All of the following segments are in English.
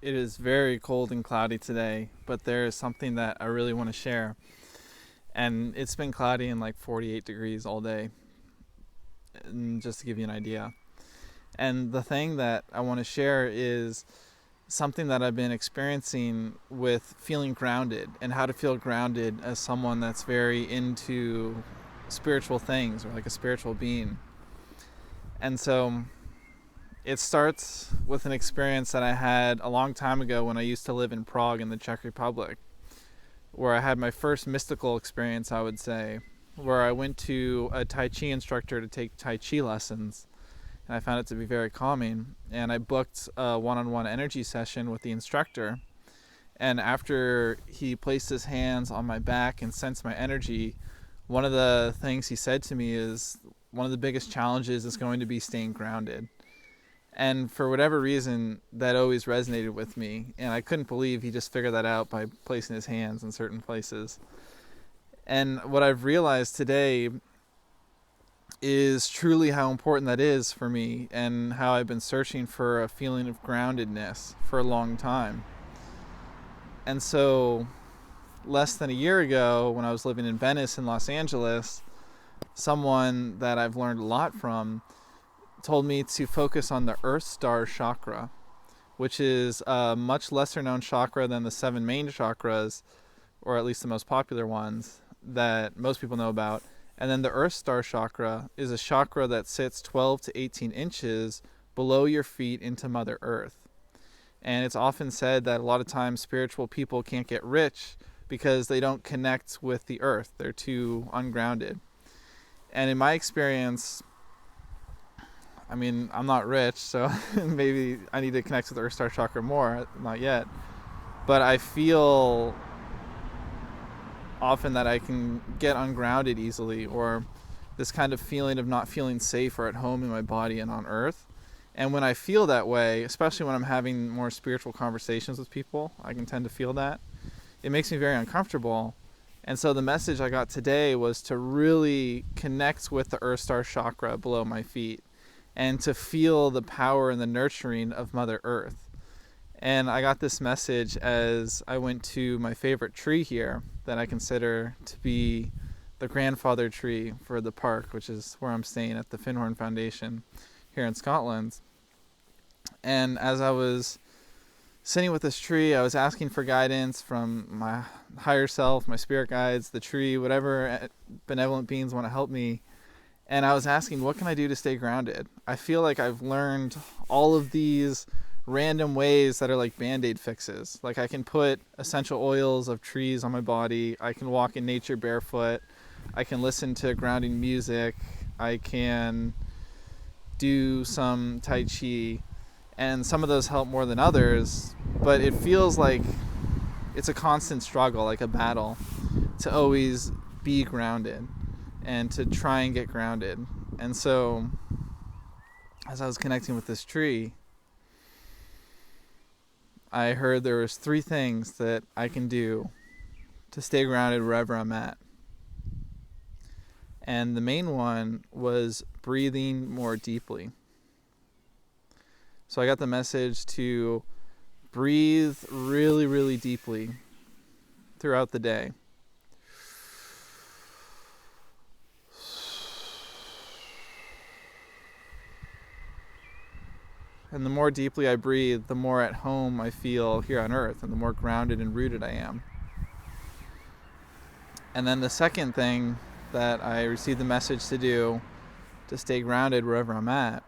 It is very cold and cloudy today, but there is something that I really want to share. And it's been cloudy and like 48 degrees all day, and just to give you an idea. And the thing that I want to share is something that I've been experiencing with feeling grounded and how to feel grounded as someone that's very into spiritual things or like a spiritual being. And so it starts with an experience that I had a long time ago when I used to live in Prague in the Czech Republic, where I had my first mystical experience, I would say, where I went to a Tai Chi instructor to take Tai Chi lessons. And I found it to be very calming. And I booked a one-on-one energy session with the instructor. And after he placed his hands on my back and sensed my energy, one of the things he said to me is one of the biggest challenges is going to be staying grounded. And for whatever reason, that always resonated with me. And I couldn't believe he just figured that out by placing his hands in certain places. And what I've realized today is truly how important that is for me and how I've been searching for a feeling of groundedness for a long time. And so less than a year ago, when I was living in Venice in Los Angeles, someone that I've learned a lot from told me to focus on the Earth Star Chakra, which is a much lesser known chakra than the 7 main chakras, or at least the most popular ones that most people know about. And then the Earth Star Chakra is a chakra that sits 12 to 18 inches below your feet into Mother Earth. And it's often said that a lot of times spiritual people can't get rich because they don't connect with the earth. They're too ungrounded. And in my experience, I mean, I'm not rich, so maybe I need to connect with the Earth Star Chakra more. Not yet. But I feel often that I can get ungrounded easily, or this kind of feeling of not feeling safe or at home in my body and on Earth. And when I feel that way, especially when I'm having more spiritual conversations with people, I can tend to feel that. It makes me very uncomfortable. And so the message I got today was to really connect with the Earth Star Chakra below my feet and to feel the power and the nurturing of Mother Earth. And I got this message as I went to my favorite tree here that I consider to be the grandfather tree for the park, which is where I'm staying at the Findhorn Foundation here in Scotland. And as I was sitting with this tree, I was asking for guidance from my higher self, my spirit guides, the tree, whatever benevolent beings want to help me. And I was asking, what can I do to stay grounded? I feel like I've learned all of these random ways that are like Band-Aid fixes. Like I can put essential oils of trees on my body. I can walk in nature barefoot. I can listen to grounding music. I can do some Tai Chi. And some of those help more than others. But it feels like it's a constant struggle, like a battle, to always be grounded and to try and get grounded. And so as I was connecting with this tree, I heard there was 3 things that I can do to stay grounded wherever I'm at. And the main one was breathing more deeply. So I got the message to breathe really, really deeply throughout the day. And the more deeply I breathe, the more at home I feel here on Earth, and the more grounded and rooted I am. And then the second thing that I received the message to do to stay grounded wherever I'm at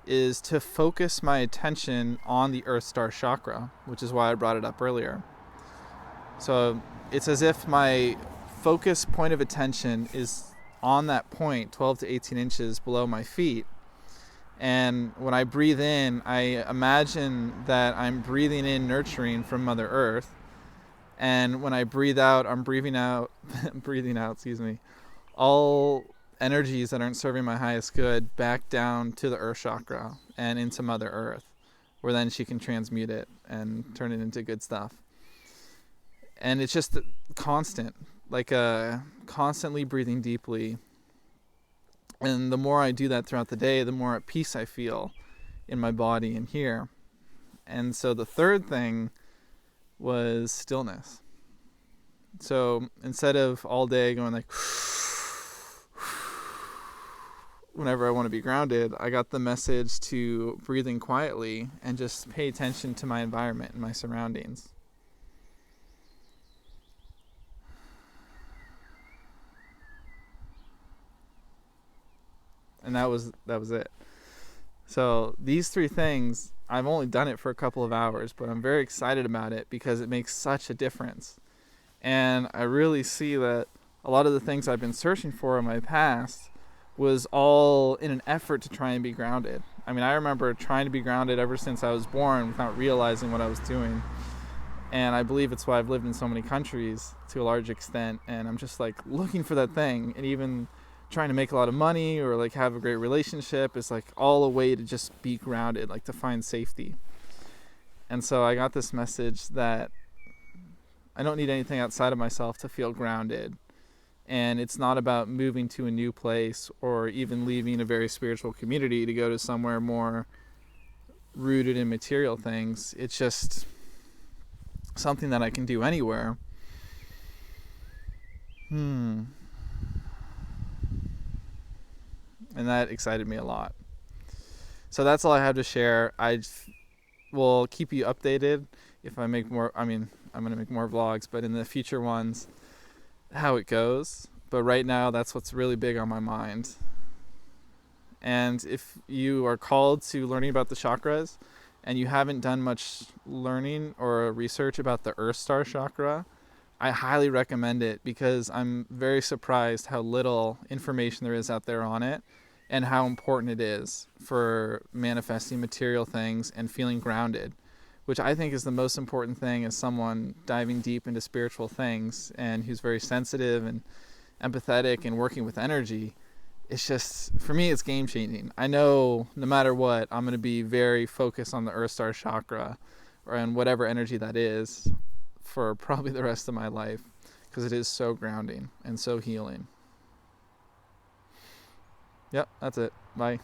is to focus my attention on the Earth Star Chakra, which is why I brought it up earlier. So it's as if my focus point of attention is on that point, 12 to 18 inches below my feet. And when I breathe in, I imagine that I'm breathing in nurturing from Mother Earth. And when I breathe out, I'm breathing out, all energies that aren't serving my highest good back down to the Earth Chakra and into Mother Earth, where then she can transmute it and turn it into good stuff. And it's just constant, like constantly breathing deeply. And the more I do that throughout the day, the more at peace I feel in my body and here. And so the third thing was stillness. So instead of all day going like whenever I want to be grounded, I got the message to breathing quietly and just pay attention to my environment and my surroundings. And that was it. So these three things, I've only done it for a couple of hours, but I'm very excited about it because it makes such a difference. And I really see that a lot of the things I've been searching for in my past was all in an effort to try and be grounded. I mean, I remember trying to be grounded ever since I was born without realizing what I was doing. And I believe it's why I've lived in so many countries to a large extent. And I'm just like looking for that thing. And even trying to make a lot of money or like have a great relationship is like all a way to just be grounded, like to find safety. And so I got this message that I don't need anything outside of myself to feel grounded. And it's not about moving to a new place or even leaving a very spiritual community to go to somewhere more rooted in material things. It's just something that I can do anywhere. And that excited me a lot. So that's all I have to share. I will keep you updated if I make more. I mean, I'm going to make more vlogs, but in the future ones, how it goes. But right now, that's what's really big on my mind. And if you are called to learning about the chakras and you haven't done much learning or research about the Earth Star chakra, I highly recommend it because I'm very surprised how little information there is out there on it and how important it is for manifesting material things and feeling grounded, which I think is the most important thing as someone diving deep into spiritual things and who's very sensitive and empathetic and working with energy. It's just, for me, it's game changing. I know no matter what, I'm going to be very focused on the Earth Star chakra or on whatever energy that is for probably the rest of my life because it is so grounding and so healing. Yep, that's it. Bye.